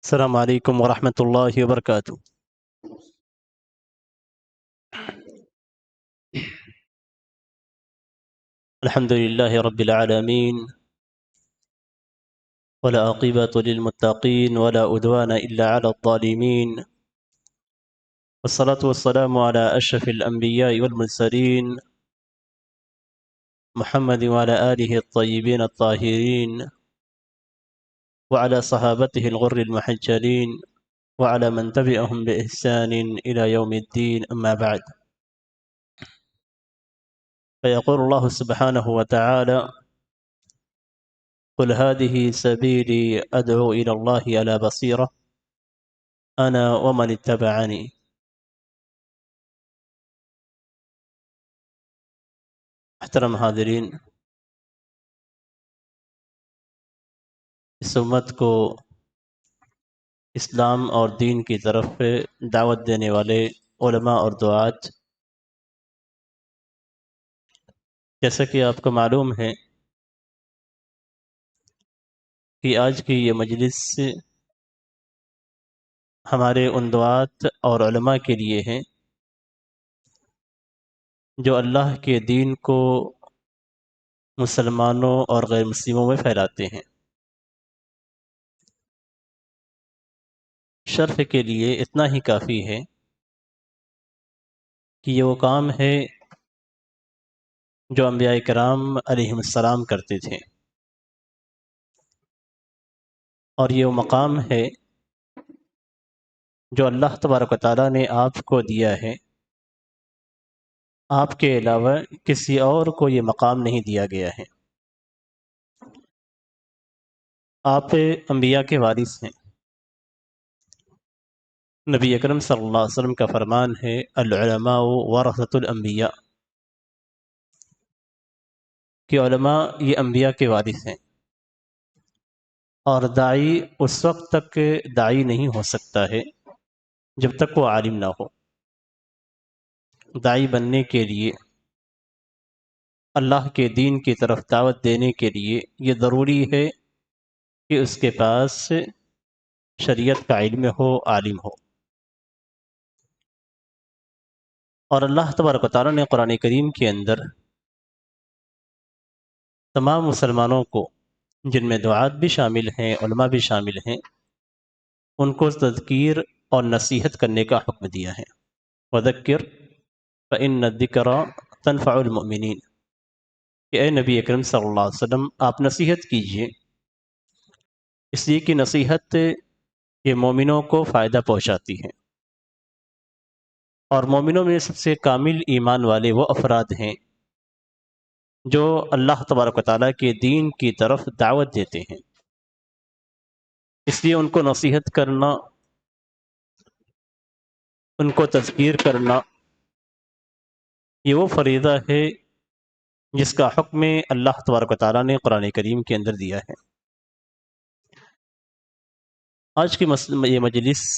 السلام علیکم ورحمۃ اللہ وبرکاتہ۔ الحمد للہ رب العالمین والعاقبۃ للمتقین ولا عدوان الا علی الظالمین والصلاة والسلام علی اشرف الانبیاء والمرسلین محمد وعلى آلہ الطیبین الطاہرین وعلى صحابته الغر المحجلین وعلى من تبعهم بإحسان إلى يوم الدين، أما بعد، فيقول الله سبحانه وتعالى: قل هذه سبيلي أدعو إلى الله على بصيرة أنا ومن اتبعني۔ محترم حاضرین، اس امت کو اسلام اور دین کی طرف دعوت دینے والے علماء اور دعات، جیسا کہ آپ کو معلوم ہے کہ آج کی یہ مجلس ہمارے ان دعات اور علماء کے لیے ہیں جو اللہ کے دین کو مسلمانوں اور غیر مسلموں میں پھیلاتے ہیں۔ شرح کے لیے اتنا ہی کافی ہے کہ یہ وہ کام ہے جو انبیاء کرام علیہم السلام کرتے تھے، اور یہ وہ مقام ہے جو اللہ تبارک و تعالیٰ نے آپ کو دیا ہے۔ آپ کے علاوہ کسی اور کو یہ مقام نہیں دیا گیا ہے۔ آپ انبیاء کے وارث ہیں۔ نبی اکرم صلی اللہ علیہ وسلم کا فرمان ہے: العلماء ورثۃ الانبیاء، کہ علماء یہ انبیاء کے وارث ہیں، اور داعی اس وقت تک داعی نہیں ہو سکتا ہے جب تک وہ عالم نہ ہو۔ داعی بننے کے لیے، اللہ کے دین کی طرف دعوت دینے کے لیے، یہ ضروری ہے کہ اس کے پاس شریعت کا علم ہو، عالم ہو۔ اور اللہ تبارک و تعالیٰ نے قرآن کریم کے اندر تمام مسلمانوں کو، جن میں دعات بھی شامل ہیں، علماء بھی شامل ہیں، ان کو تذکیر اور نصیحت کرنے کا حکم دیا ہے۔ وذکر فإن الذکرى تنفع المؤمنین، کہ اے نبی اکرم صلی اللہ علیہ وسلم، آپ نصیحت کیجئے، اس لیے کہ نصیحت یہ مومنوں کو فائدہ پہنچاتی ہے۔ اور مومنوں میں سب سے کامل ایمان والے وہ افراد ہیں جو اللہ تبارک و تعالیٰ کے دین کی طرف دعوت دیتے ہیں۔ اس لیے ان کو نصیحت کرنا، ان کو تذکیر کرنا، یہ وہ فریضہ ہے جس کا حکم اللہ تبارک و تعالیٰ نے قرآن کریم کے اندر دیا ہے۔ آج کی یہ مجلس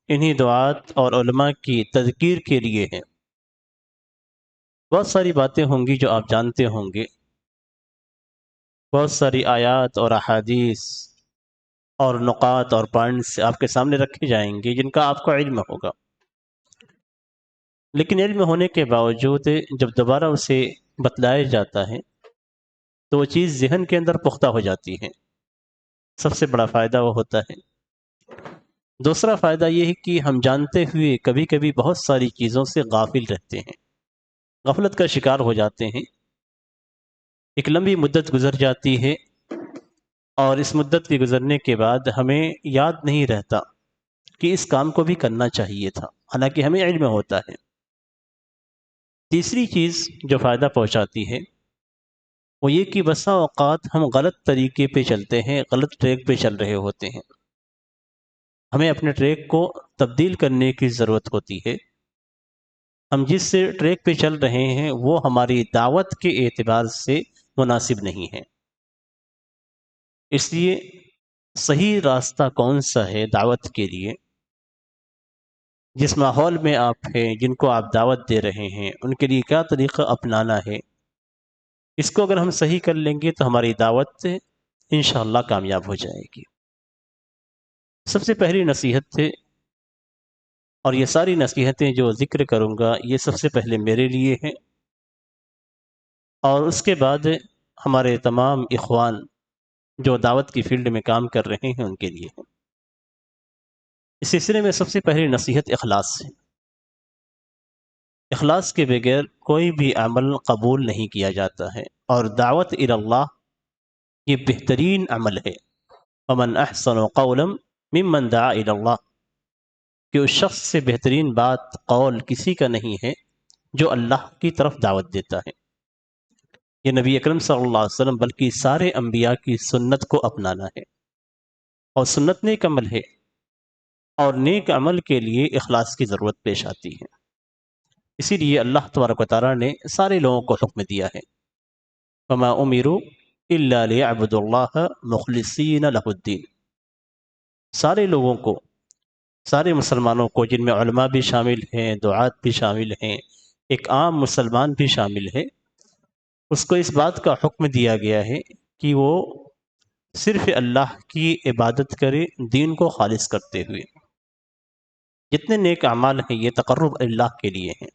انہی دعات اور علماء کی تذکیر کے لیے ہے۔ بہت ساری باتیں ہوں گی جو آپ جانتے ہوں گے، بہت ساری آیات اور احادیث اور نقاط اور پوائنٹس آپ کے سامنے رکھے جائیں گے جن کا آپ کو علم ہوگا، لیکن علم ہونے کے باوجود جب دوبارہ اسے بتلایا جاتا ہے تو وہ چیز ذہن کے اندر پختہ ہو جاتی ہے۔ سب سے بڑا فائدہ وہ ہوتا ہے۔ دوسرا فائدہ یہ ہے کہ ہم جانتے ہوئے کبھی کبھی بہت ساری چیزوں سے غافل رہتے ہیں، غفلت کا شکار ہو جاتے ہیں۔ ایک لمبی مدت گزر جاتی ہے، اور اس مدت کے گزرنے کے بعد ہمیں یاد نہیں رہتا کہ اس کام کو بھی کرنا چاہیے تھا، حالانکہ ہمیں علم ہوتا ہے۔ تیسری چیز جو فائدہ پہنچاتی ہے وہ یہ کہ بسا اوقات ہم غلط طریقے پہ چلتے ہیں، غلط ٹریک پہ چل رہے ہوتے ہیں۔ ہمیں اپنے ٹریک کو تبدیل کرنے کی ضرورت ہوتی ہے۔ ہم جس ٹریک پہ چل رہے ہیں وہ ہماری دعوت کے اعتبار سے مناسب نہیں ہے۔ اس لیے صحیح راستہ کون سا ہے دعوت کے لیے؟ جس ماحول میں آپ ہیں، جن کو آپ دعوت دے رہے ہیں، ان کے لیے کیا طریقہ اپنانا ہے، اس کو اگر ہم صحیح کر لیں گے تو ہماری دعوت انشاءاللہ کامیاب ہو جائے گی۔ سب سے پہلی نصیحت تھے، اور یہ ساری نصیحتیں جو ذکر کروں گا یہ سب سے پہلے میرے لیے ہیں، اور اس کے بعد ہمارے تمام اخوان جو دعوت کی فیلڈ میں کام کر رہے ہیں ان کے لیے ہیں۔ اس سلسلے میں سب سے پہلی نصیحت اخلاص ہے۔ اخلاص کے بغیر کوئی بھی عمل قبول نہیں کیا جاتا ہے، اور دعوت الی اللہ یہ بہترین عمل ہے۔ ومن احسن قولا ممن دعا الی اللہ، کہ اس شخص سے بہترین بات قول کسی کا نہیں ہے جو اللہ کی طرف دعوت دیتا ہے۔ یہ نبی اکرم صلی اللہ علیہ وسلم بلکہ سارے انبیاء کی سنت کو اپنانا ہے، اور سنت نیک عمل ہے، اور نیک عمل کے لیے اخلاص کی ضرورت پیش آتی ہے۔ اسی لیے اللہ تبارک و تعالیٰ نے سارے لوگوں کو حکم دیا ہے، وما امروا الا ليعبدوا الله مخلصین له الدین۔ سارے لوگوں کو، سارے مسلمانوں کو، جن میں علماء بھی شامل ہیں، دعات بھی شامل ہیں، ایک عام مسلمان بھی شامل ہے، اس کو اس بات کا حکم دیا گیا ہے کہ وہ صرف اللہ کی عبادت کرے، دین کو خالص کرتے ہوئے۔ جتنے نیک اعمال ہیں یہ تقرب اللہ کے لیے ہیں،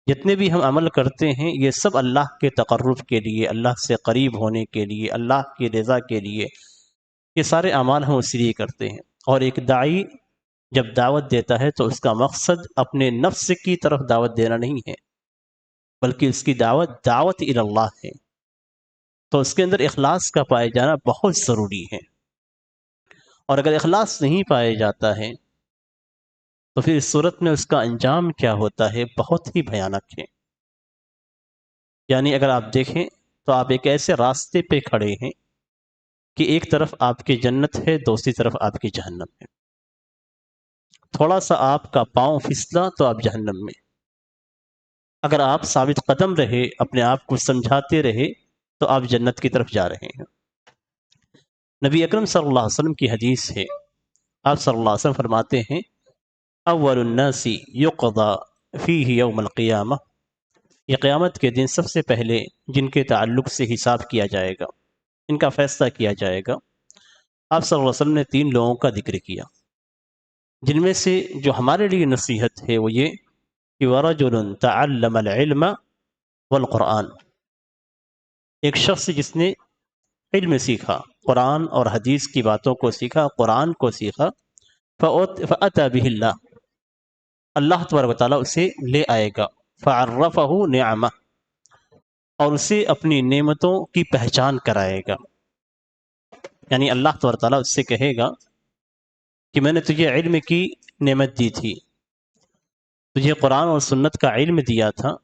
جتنے بھی ہم عمل کرتے ہیں یہ سب اللہ کے تقرب کے لیے، اللہ سے قریب ہونے کے لیے، اللہ کی رضا کے لیے، یہ سارے اعمال ہم اسی لیے کرتے ہیں۔ اور ایک داعی جب دعوت دیتا ہے تو اس کا مقصد اپنے نفس کی طرف دعوت دینا نہیں ہے، بلکہ اس کی دعوت الی اللہ ہے، تو اس کے اندر اخلاص کا پائے جانا بہت ضروری ہے۔ اور اگر اخلاص نہیں پایا جاتا ہے تو پھر اس صورت میں اس کا انجام کیا ہوتا ہے بہت ہی بھیانک ہے۔ یعنی اگر آپ دیکھیں تو آپ ایک ایسے راستے پہ کھڑے ہیں کہ ایک طرف آپ کی جنت ہے، دوسری طرف آپ کی جہنم ہے۔ تھوڑا سا آپ کا پاؤں پھسلا تو آپ جہنم میں، اگر آپ ثابت قدم رہے، اپنے آپ کو سمجھاتے رہے، تو آپ جنت کی طرف جا رہے ہیں۔ نبی اکرم صلی اللہ علیہ وسلم کی حدیث ہے، آپ صلی اللہ علیہ وسلم فرماتے ہیں اول الناس یقضى فیہ یوم القیامہ، یہ قیامت کے دن سب سے پہلے جن کے تعلق سے حساب کیا جائے گا، ان کا فیصلہ کیا جائے گا، آپ صلی اللہ علیہ وسلم نے 3 لوگوں کا ذکر کیا، جن میں سے جو ہمارے لیے نصیحت ہے وہ یہ کہ ورجل تعلم العلم والقرآن، ایک شخص جس نے علم سیکھا، قرآن اور حدیث کی باتوں کو سیکھا، قرآن کو سیکھا، فأتى به اللہ، اللہ تبارک و تعالیٰ اسے لے آئے گا، فعرفہ نعمہ، اور اسے اپنی نعمتوں کی پہچان کرائے گا۔ یعنی اللہ تبارک و تعالیٰ اس سے کہے گا کہ میں نے تجھے علم کی نعمت دی تھی، تجھے قرآن اور سنت کا علم دیا تھا،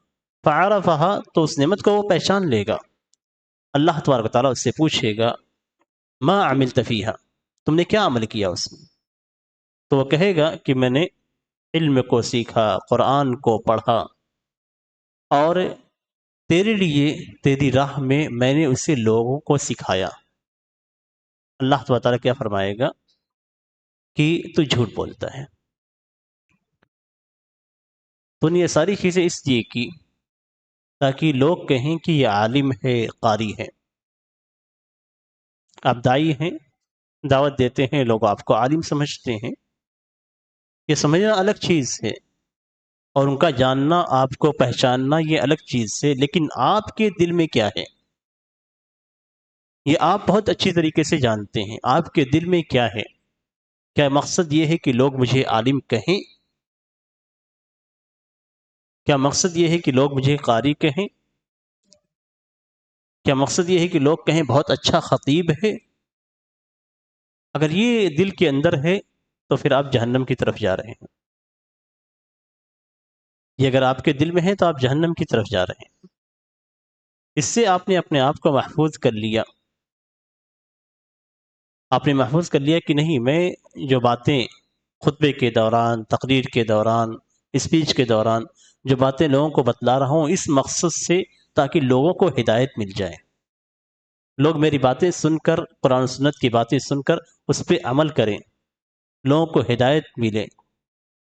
فعرفہ، تو اس نعمت کو وہ پہچان لے گا۔ اللہ تبارک و تعالیٰ اس سے پوچھے گا ما عملت فیہا، تم نے کیا عمل کیا اس میں؟ تو وہ کہے گا کہ میں نے علم کو سیکھا، قرآن کو پڑھا، اور تیرے لیے، تیری راہ میں نے اسے لوگوں کو سکھایا۔ اللہ تبارک و تعالیٰ کیا فرمائے گا کہ تو جھوٹ بولتا ہے، تو نے یہ ساری چیزیں اس لیے کی تاکہ لوگ کہیں کہ یہ عالم ہے، قاری ہے۔ آپ دائی ہیں، دعوت دیتے ہیں، لوگ آپ کو عالم سمجھتے ہیں، یہ سمجھنا الگ چیز ہے، اور ان کا جاننا، آپ کو پہچاننا، یہ الگ چیز ہے، لیکن آپ کے دل میں کیا ہے یہ آپ بہت اچھی طریقے سے جانتے ہیں۔ آپ کے دل میں کیا ہے؟ کیا مقصد یہ ہے کہ لوگ مجھے عالم کہیں؟ کیا مقصد یہ ہے کہ لوگ مجھے قاری کہیں؟ کیا مقصد یہ ہے کہ لوگ کہیں بہت اچھا خطیب ہے؟ اگر یہ دل کے اندر ہے تو پھر آپ جہنم کی طرف جا رہے ہیں۔ یہ اگر آپ کے دل میں ہے تو آپ جہنم کی طرف جا رہے ہیں۔ اس سے آپ نے اپنے آپ کو محفوظ کر لیا، آپ نے محفوظ کر لیا کہ نہیں، میں جو باتیں خطبے کے دوران، تقریر کے دوران، اسپیچ کے دوران جو باتیں لوگوں کو بتلا رہا ہوں، اس مقصد سے تاکہ لوگوں کو ہدایت مل جائے، لوگ میری باتیں سن کر، قرآن و سنت کی باتیں سن کر اس پہ عمل کریں، لوگوں کو ہدایت ملے۔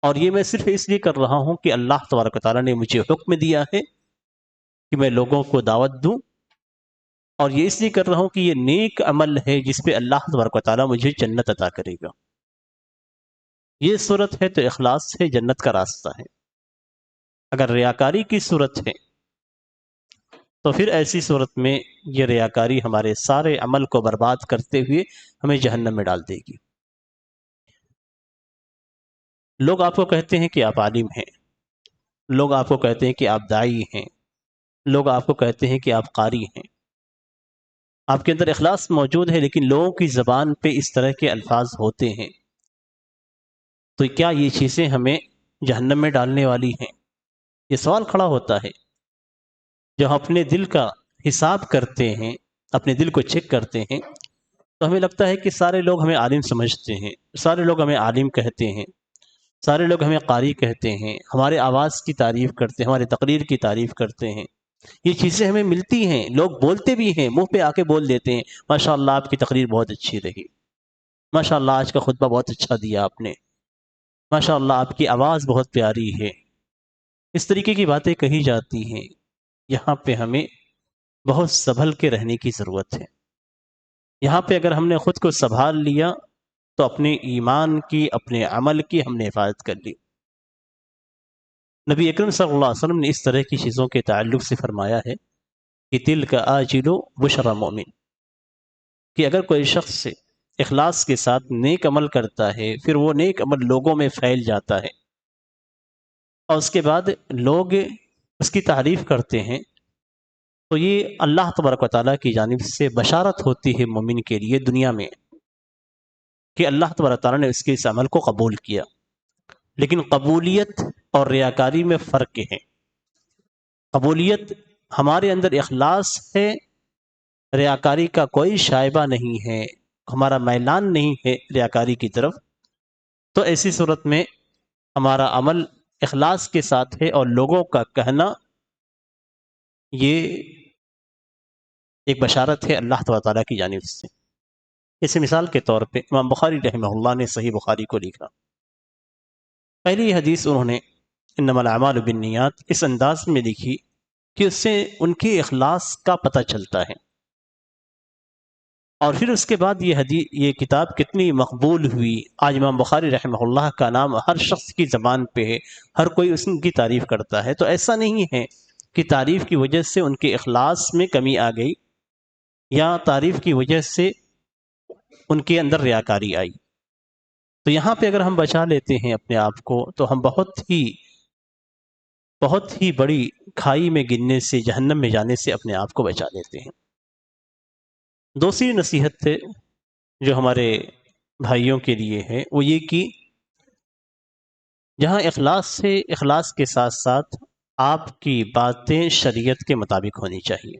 اور یہ میں صرف اس لیے کر رہا ہوں کہ اللہ تبارک و تعالیٰ نے مجھے حکم دیا ہے کہ میں لوگوں کو دعوت دوں، اور یہ اس لیے کر رہا ہوں کہ یہ نیک عمل ہے جس پہ اللہ تبارک و تعالیٰ مجھے جنت عطا کرے گا۔ یہ صورت ہے تو اخلاص سے جنت کا راستہ ہے. اگر ریاکاری کی صورت ہے تو پھر ایسی صورت میں یہ ریاکاری ہمارے سارے عمل کو برباد کرتے ہوئے ہمیں جہنم میں ڈال دے گی. لوگ آپ کو کہتے ہیں کہ آپ عالم ہیں، لوگ آپ کو کہتے ہیں کہ آپ داعی ہیں، لوگ آپ کو کہتے ہیں کہ آپ قاری ہیں، آپ کے اندر اخلاص موجود ہے، لیکن لوگوں کی زبان پہ اس طرح کے الفاظ ہوتے ہیں، تو کیا یہ چیزیں ہمیں جہنم میں ڈالنے والی ہیں؟ یہ سوال کھڑا ہوتا ہے. جب ہم اپنے دل کا حساب کرتے ہیں، اپنے دل کو چیک کرتے ہیں، تو ہمیں لگتا ہے کہ سارے لوگ ہمیں عالم سمجھتے ہیں، سارے لوگ ہمیں عالم کہتے ہیں، سارے لوگ ہمیں قاری کہتے ہیں، ہمارے آواز کی تعریف کرتے ہیں، ہمارے تقریر کی تعریف کرتے ہیں. یہ چیزیں ہمیں ملتی ہیں، لوگ بولتے بھی ہیں، منہ پہ آ کے بول دیتے ہیں ماشاء اللہ آپ کی تقریر بہت اچھی رہی، ماشاء اللہ آج کا خطبہ بہت اچھا دیا آپ نے، ماشاء اللہ آپ کی آواز بہت پیاری ہے. اس طریقے کی باتیں کہی جاتی ہیں. یہاں پہ ہمیں بہت سنبھل کے رہنے کی ضرورت ہے. یہاں پہ اگر ہم نے خود کو سنبھال لیا تو اپنے ایمان کی، اپنے عمل کی ہم نے حفاظت کر لی. نبی اکرم صلی اللہ علیہ وسلم نے اس طرح کی چیزوں کے تعلق سے فرمایا ہے کہ تل کا آجل بشرا مومن، کہ اگر کوئی شخص اخلاص کے ساتھ نیک عمل کرتا ہے، پھر وہ نیک عمل لوگوں میں پھیل جاتا ہے اور اس کے بعد لوگ اس کی تعریف کرتے ہیں، تو یہ اللہ تبارک و تعالیٰ کی جانب سے بشارت ہوتی ہے مومن کے لیے دنیا میں کہ اللہ تبارک و تعالیٰ نے اس کے اس عمل کو قبول کیا. لیکن قبولیت اور ریاکاری میں فرق ہے. قبولیت ہمارے اندر اخلاص ہے، ریاکاری کا کوئی شائبہ نہیں ہے، ہمارا میلان نہیں ہے ریاکاری کی طرف، تو ایسی صورت میں ہمارا عمل اخلاص کے ساتھ ہے اور لوگوں کا کہنا یہ ایک بشارت ہے اللہ تعالیٰ کی جانب سے. اس مثال کے طور پہ امام بخاری رحمہ اللہ نے صحیح بخاری کو لکھا. پہلی حدیث انہوں نے انما الاعمال بالنیات اس انداز میں لکھی کہ اس سے ان کے اخلاص کا پتہ چلتا ہے. اور پھر اس کے بعد یہ کتاب کتنی مقبول ہوئی. آج امام بخاری رحمہ اللہ کا نام ہر شخص کی زبان پہ ہے، ہر کوئی اس کی تعریف کرتا ہے. تو ایسا نہیں ہے کہ تعریف کی وجہ سے ان کے اخلاص میں کمی آ گئی یا تعریف کی وجہ سے ان کے اندر ریاکاری آئی. تو یہاں پہ اگر ہم بچا لیتے ہیں اپنے آپ کو تو ہم بہت ہی بڑی کھائی میں گرنے سے، جہنم میں جانے سے اپنے آپ کو بچا لیتے ہیں. دوسری نصیحت جو ہمارے بھائیوں کے لیے ہے وہ یہ کہ جہاں اخلاص کے ساتھ ساتھ آپ کی باتیں شریعت کے مطابق ہونی چاہیے.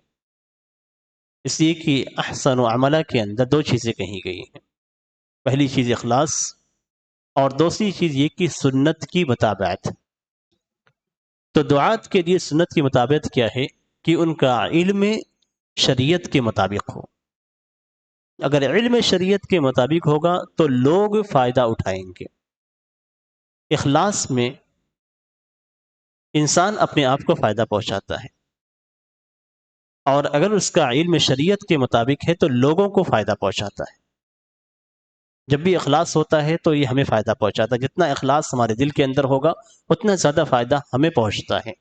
اس لیے کہ احسن و عملہ کے اندر دو چیزیں کہی گئی ہیں. پہلی چیز اخلاص اور دوسری چیز یہ کہ سنت کی مطابقت. تو دعات کے لیے سنت کی مطابقت کیا ہے کہ ان کا علم شریعت کے مطابق ہو. اگر علم شریعت کے مطابق ہوگا تو لوگ فائدہ اٹھائیں گے. اخلاص میں انسان اپنے آپ کو فائدہ پہنچاتا ہے، اور اگر اس کا علم شریعت کے مطابق ہے تو لوگوں کو فائدہ پہنچاتا ہے. جب بھی اخلاص ہوتا ہے تو یہ ہمیں فائدہ پہنچاتا ہے. جتنا اخلاص ہمارے دل کے اندر ہوگا اتنا زیادہ فائدہ ہمیں پہنچتا ہے،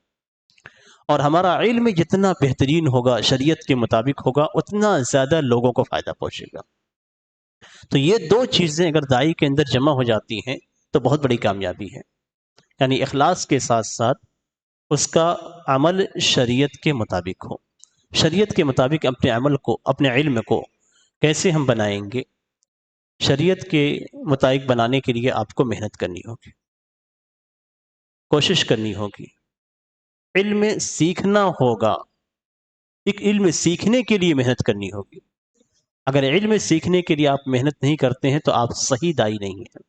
اور ہمارا علم جتنا بہترین ہوگا، شریعت کے مطابق ہوگا، اتنا زیادہ لوگوں کو فائدہ پہنچے گا. تو یہ دو چیزیں اگر داعی کے اندر جمع ہو جاتی ہیں تو بہت بڑی کامیابی ہے. یعنی اخلاص کے ساتھ ساتھ اس کا عمل شریعت کے مطابق ہو. شریعت کے مطابق اپنے عمل کو، اپنے علم کو کیسے ہم بنائیں گے؟ شریعت کے مطابق بنانے کے لیے آپ کو محنت کرنی ہوگی، کوشش کرنی ہوگی، علم سیکھنا ہوگا. ایک علم سیکھنے کے لیے محنت کرنی ہوگی. اگر علم سیکھنے کے لیے آپ محنت نہیں کرتے ہیں تو آپ صحیح داعی نہیں ہیں.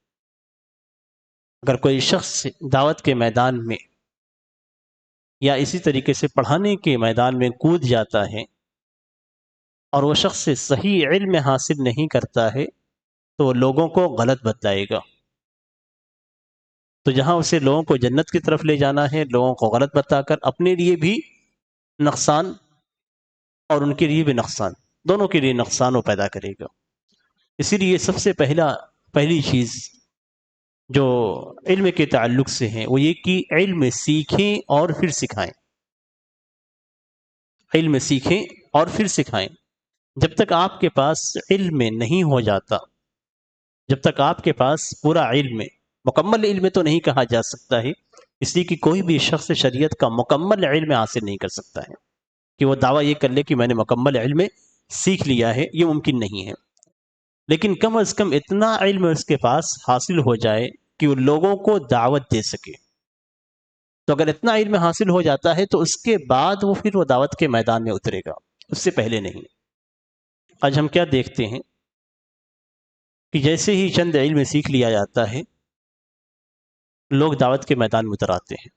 اگر کوئی شخص دعوت کے میدان میں یا اسی طریقے سے پڑھانے کے میدان میں کود جاتا ہے اور وہ شخص صحیح علم حاصل نہیں کرتا ہے تو وہ لوگوں کو غلط بتلائے گا. تو جہاں اسے لوگوں کو جنت کی طرف لے جانا ہے، لوگوں کو غلط بتا کر اپنے لیے بھی نقصان اور ان کے لیے بھی نقصان، دونوں کے لیے نقصان وہ پیدا کرے گا. اسی لیے سب سے پہلی چیز جو علم کے تعلق سے ہیں وہ یہ کہ علم سیکھیں اور پھر سکھائیں، علم سیکھیں اور پھر سکھائیں۔ جب تک آپ کے پاس علم نہیں ہو جاتا، جب تک آپ کے پاس پورا علم، مکمل علم تو نہیں کہا جا سکتا ہے، اس لیے کہ کوئی بھی شخص شریعت کا مکمل علم حاصل نہیں کر سکتا ہے کہ وہ دعویٰ یہ کر لے کہ میں نے مکمل علم سیکھ لیا ہے، یہ ممکن نہیں ہے۔ لیکن کم از کم اتنا علم اس کے پاس حاصل ہو جائے کہ وہ لوگوں کو دعوت دے سکے۔ تو اگر اتنا علم حاصل ہو جاتا ہے تو اس کے بعد وہ پھر وہ دعوت کے میدان میں اترے گا، اس سے پہلے نہیں۔ آج ہم کیا دیکھتے ہیں کہ جیسے ہی چند علم سیکھ لیا جاتا ہے، لوگ دعوت کے میدان میں اتر آتے ہیں۔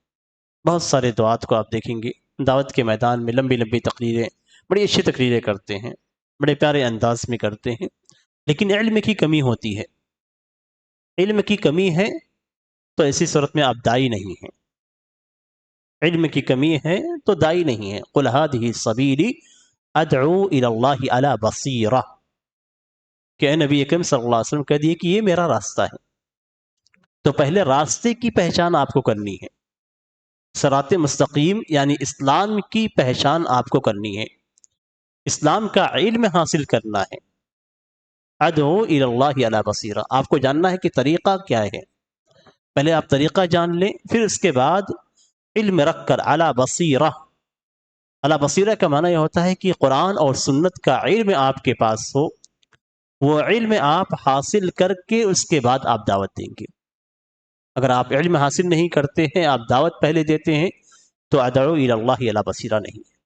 بہت سارے دعات کو آپ دیکھیں گے دعوت کے میدان میں لمبی لمبی تقریریں، بڑی اچھی تقریریں کرتے ہیں، بڑے پیارے انداز میں کرتے ہیں، لیکن علم کی کمی ہوتی ہے۔ علم کی کمی ہے تو ایسی صورت میں آپ دائی نہیں ہیں، علم کی کمی ہے تو دائی نہیں ہے۔ قل هذه سبیلی ادعو الی اللہ علی بصیرہ، کہ اے نبی اکرم صلی اللہ علیہ وسلم کہہ دیے کہ یہ میرا راستہ ہے۔ تو پہلے راستے کی پہچان آپ کو کرنی ہے، صراط مستقیم یعنی اسلام کی پہچان آپ کو کرنی ہے، اسلام کا علم حاصل کرنا ہے۔ ادعو الی اللہ علی بصیرہ، آپ کو جاننا ہے کہ طریقہ کیا ہے۔ پہلے آپ طریقہ جان لیں، پھر اس کے بعد علم رکھ کر علی بصیرہ۔ علی بصیرہ کا معنی یہ ہوتا ہے کہ قرآن اور سنت کا علم آپ کے پاس ہو، وہ علم آپ حاصل کر کے اس کے بعد آپ دعوت دیں گے۔ اگر آپ علم حاصل نہیں کرتے ہیں، آپ دعوت پہلے دیتے ہیں، تو ادعو الی اللہ علی بصیرہ نہیں ہے۔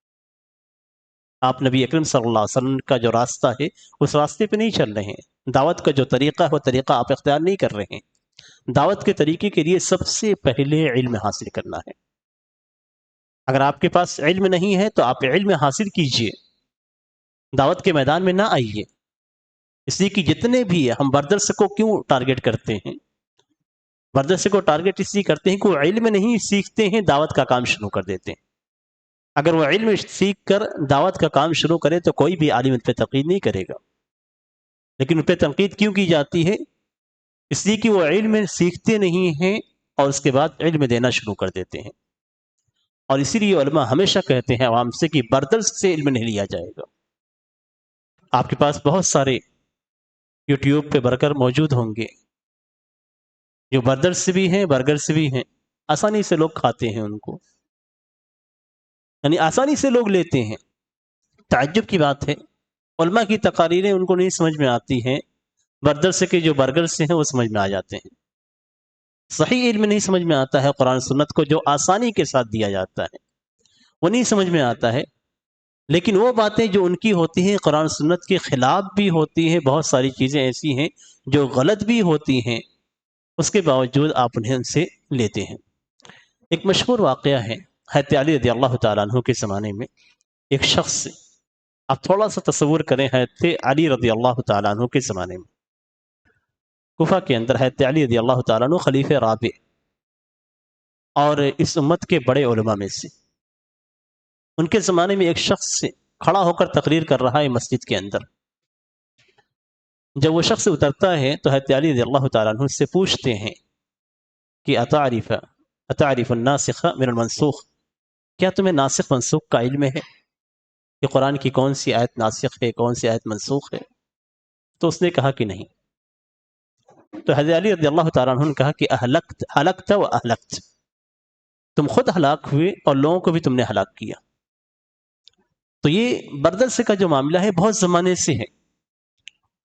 آپ نبی اکرم صلی اللہ علیہ وسلم کا جو راستہ ہے اس راستے پہ نہیں چل رہے ہیں۔ دعوت کا جو طریقہ ہے وہ طریقہ آپ اختیار نہیں کر رہے ہیں۔ دعوت کے طریقے کے لیے سب سے پہلے علم حاصل کرنا ہے۔ اگر آپ کے پاس علم نہیں ہے تو آپ علم حاصل کیجئے، دعوت کے میدان میں نہ آئیے۔ اس لیے کہ جتنے بھی ہم بردرس کو کیوں ٹارگٹ کرتے ہیں، بردرس کو ٹارگٹ اس لیے کرتے ہیں کہ وہ علم نہیں سیکھتے ہیں، دعوت کا کام شروع کر دیتے ہیں۔ اگر وہ علم سیکھ کر دعوت کا کام شروع کرے تو کوئی بھی عالم ان پہ تنقید نہیں کرے گا، لیکن ان پہ تنقید کیوں کی جاتی ہے؟ اس لیے کہ وہ علم سیکھتے نہیں ہیں اور اس کے بعد علم دینا شروع کر دیتے ہیں۔ اور اسی لیے علماء ہمیشہ کہتے ہیں عوام سے کہ بردرس سے علم نہیں لیا جائے گا۔ آپ کے پاس بہت سارے یوٹیوب پہ برگر موجود ہوں گے جو بردرس سے بھی ہیں، برگر سے بھی ہیں، آسانی سے لوگ کھاتے ہیں ان کو، یعنی آسانی سے لوگ لیتے ہیں۔ تعجب کی بات ہے، علماء کی تقاریریں ان کو نہیں سمجھ میں آتی ہیں، بردرس کے جو برگر سے ہیں وہ سمجھ میں آ جاتے ہیں۔ صحیح علم نہیں سمجھ میں آتا ہے، قرآن سنت کو جو آسانی کے ساتھ دیا جاتا ہے وہ نہیں سمجھ میں آتا ہے، لیکن وہ باتیں جو ان کی ہوتی ہیں قرآن سنت کے خلاف بھی ہوتی ہیں، بہت ساری چیزیں ایسی ہیں جو غلط بھی ہوتی ہیں، اس کے باوجود آپ انہیں ان سے لیتے ہیں۔ ایک مشہور واقعہ ہے حضرت علی رضی اللہ تعالیٰ عنہ کے زمانے میں، ایک شخص، آپ تھوڑا سا تصور کریں، حضرت علی رضی اللہ تعالیٰ عنہ کے زمانے میں کوفہ کے اندر حضرت علی رضی اللہ تعالیٰ عنہ خلیفہ رابع اور اس امت کے بڑے علماء میں سے، ان کے زمانے میں ایک شخص کھڑا ہو کر تقریر کر رہا ہے مسجد کے اندر۔ جب وہ شخص اترتا ہے تو حضرت علی رضی اللہ تعالیٰ عنہ سے پوچھتے ہیں کہ اتعرف الناسخ من المنسوخ، کیا تمہیں ناسخ منسوخ کا علم ہے کہ قرآن کی کون سی آیت ناسخ ہے، کون سی آیت منسوخ ہے؟ تو اس نے کہا کہ نہیں۔ تو حضرت علی رضی اللہ تعالیٰ عنہ نے کہا کہ ہلکت و اہلکت، تم خود ہلاک ہوئے اور لوگوں کو بھی تم نے ہلاک کیا۔ تو یہ بردرس کا جو معاملہ ہے بہت زمانے سے ہے،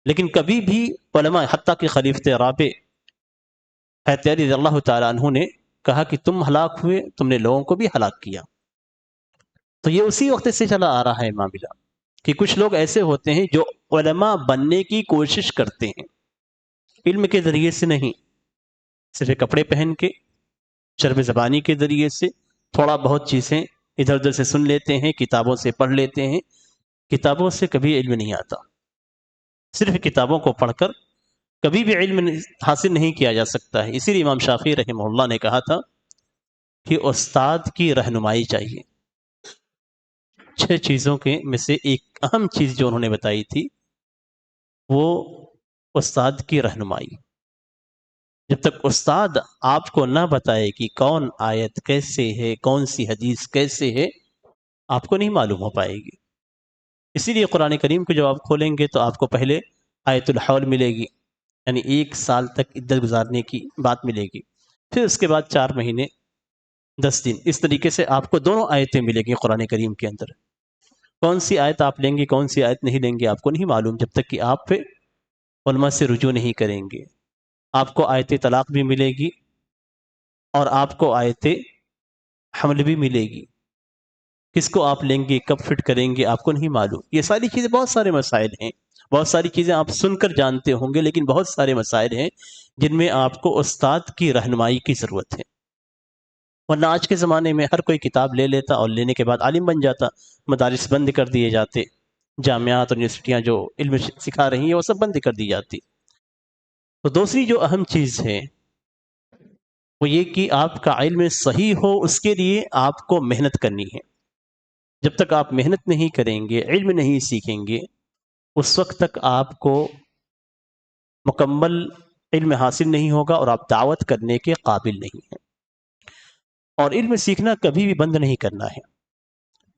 لیکن کبھی بھی علماء حتیٰ کہ خلیفہ رابع حضرت علی رضی اللہ تعالیٰ عنہ نے کہا کہ تم ہلاک ہوئے، تم نے لوگوں کو بھی ہلاک کیا۔ تو یہ اسی وقت سے چلا آ رہا ہے معاملہ کہ کچھ لوگ ایسے ہوتے ہیں جو علماء بننے کی کوشش کرتے ہیں، علم کے ذریعے سے نہیں، صرف کپڑے پہن کے، شرم زبانی کے ذریعے سے تھوڑا بہت چیزیں ادھر ادھر سے سن لیتے ہیں، کتابوں سے پڑھ لیتے ہیں۔ کتابوں سے کبھی علم نہیں آتا، صرف کتابوں کو پڑھ کر کبھی بھی علم حاصل نہیں کیا جا سکتا ہے۔ اسی لیے امام شافعی رحمہ اللہ نے کہا تھا کہ استاد کی رہنمائی چاہیے۔ 6 چیزوں کے میں سے ایک اہم چیز جو انہوں نے بتائی تھی وہ استاد کی رہنمائی۔ جب تک استاد آپ کو نہ بتائے کہ کون آیت کیسے ہے، کون سی حدیث کیسے ہے، آپ کو نہیں معلوم ہو پائے گی۔ اسی لیے قرآن کریم کو جب آپ کھولیں گے تو آپ کو پہلے آیت الحول ملے گی، یعنی 1 سال تک عدت گزارنے کی بات ملے گی، پھر اس کے بعد 4 مہینے 10 دن، اس طریقے سے آپ کو دونوں آیتیں ملے گی قرآن کریم کے اندر۔ کون سی آیت آپ لیں گے، کون سی آیت نہیں لیں گے، آپ کو نہیں معلوم جب تک کہ آپ پہ علماء سے رجوع نہیں کریں گے۔ آپ کو آیت طلاق بھی ملے گی اور آپ کو آیت حمل بھی ملے گی، کس کو آپ لیں گے، کب فٹ کریں گے، آپ کو نہیں معلوم۔ یہ ساری چیزیں، بہت سارے مسائل ہیں، بہت ساری چیزیں آپ سن کر جانتے ہوں گے، لیکن بہت سارے مسائل ہیں جن میں آپ کو استاد کی رہنمائی کی ضرورت ہے۔ ورنہ آج کے زمانے میں ہر کوئی کتاب لے لیتا اور لینے کے بعد عالم بن جاتا، مدارس بند کر دیے جاتے، جامعات اور یونیورسٹیاں جو علم سکھا رہی ہیں وہ سب بند کر دی جاتی۔ تو دوسری جو اہم چیز ہے وہ یہ کہ آپ کا علم صحیح ہو، اس کے لیے آپ کو محنت کرنی ہے۔ جب تک آپ محنت نہیں کریں گے، علم نہیں سیکھیں گے، اس وقت تک آپ کو مکمل علم حاصل نہیں ہوگا اور آپ دعوت کرنے کے قابل نہیں ہیں۔ اور علم سیکھنا کبھی بھی بند نہیں کرنا ہے۔